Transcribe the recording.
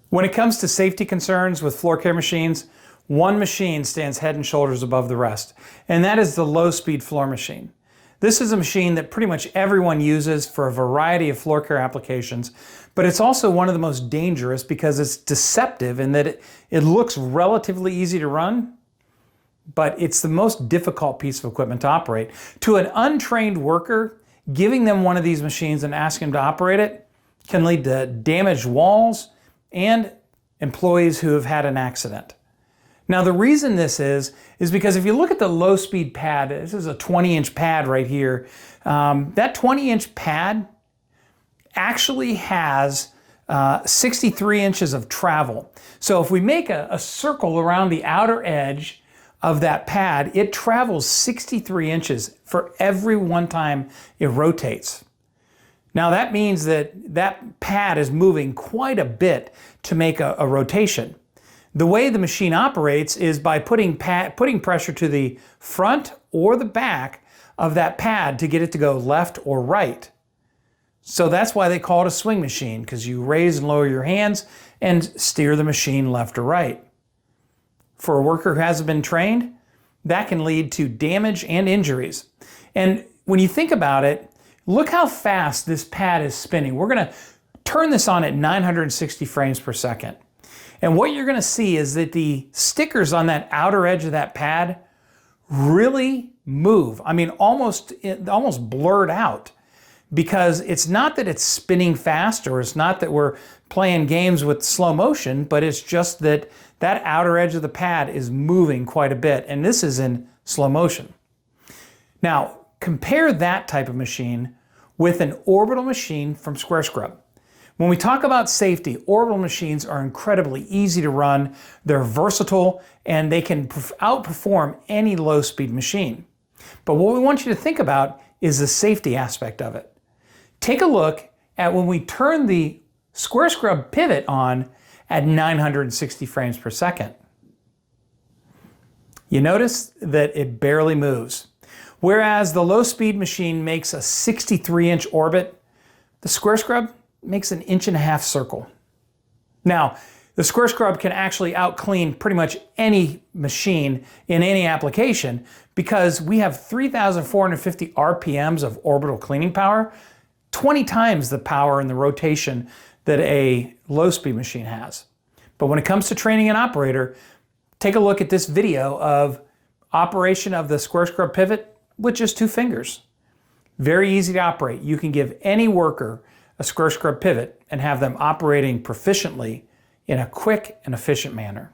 When it comes to safety concerns with floor care machines, one machine stands head and shoulders above the rest, and that is the low-speed floor machine. This is a machine that pretty much everyone uses for a variety of floor care applications, but it's also one of the most dangerous because it's deceptive in that it looks relatively easy to run, but it's the most difficult piece of equipment to operate. To an untrained worker, giving them one of these machines and asking them to operate it can lead to damaged walls and employees who have had an accident. Now the reason this is because if you look at the low speed pad, this is a 20-inch pad right here, that 20-inch pad actually has 63 inches of travel. So if we make a circle around the outer edge of that pad, it travels 63 inches for every one time it rotates. Now that means that pad is moving quite a bit to make a rotation. The way the machine operates is by putting pressure to the front or the back of that pad to get it to go left or right. So that's why they call it a swing machine, because you raise and lower your hands and steer the machine left or right. For a worker who hasn't been trained, that can lead to damage and injuries. And when you think about it, look how fast this pad is spinning. We're going to turn this on at 960 frames per second. And what you're going to see is that the stickers on that outer edge of that pad really move. I mean, almost blurred out, because it's not that it's spinning fast, or it's not that we're playing games with slow motion, but it's just that that outer edge of the pad is moving quite a bit, and this is in slow motion. Now, compare that type of machine with an orbital machine from Square Scrub. When we talk about safety, orbital machines are incredibly easy to run, they're versatile, and they can outperform any low-speed machine. But what we want you to think about is the safety aspect of it. Take a look at when we turn the Square Scrub pivot on at 960 frames per second. You notice that it barely moves. Whereas the low-speed machine makes a 63-inch orbit, the Square Scrub makes an 1.5 inch circle. Now, the Square Scrub can actually out-clean pretty much any machine in any application, because we have 3,450 RPMs of orbital cleaning power, 20 times the power and the rotation that a low-speed machine has. But when it comes to training an operator, take a look at this video of operation of the Square Scrub pivot with just 2 fingers. Very easy to operate. You can give any worker a Square Scrub pivot and have them operating proficiently in a quick and efficient manner.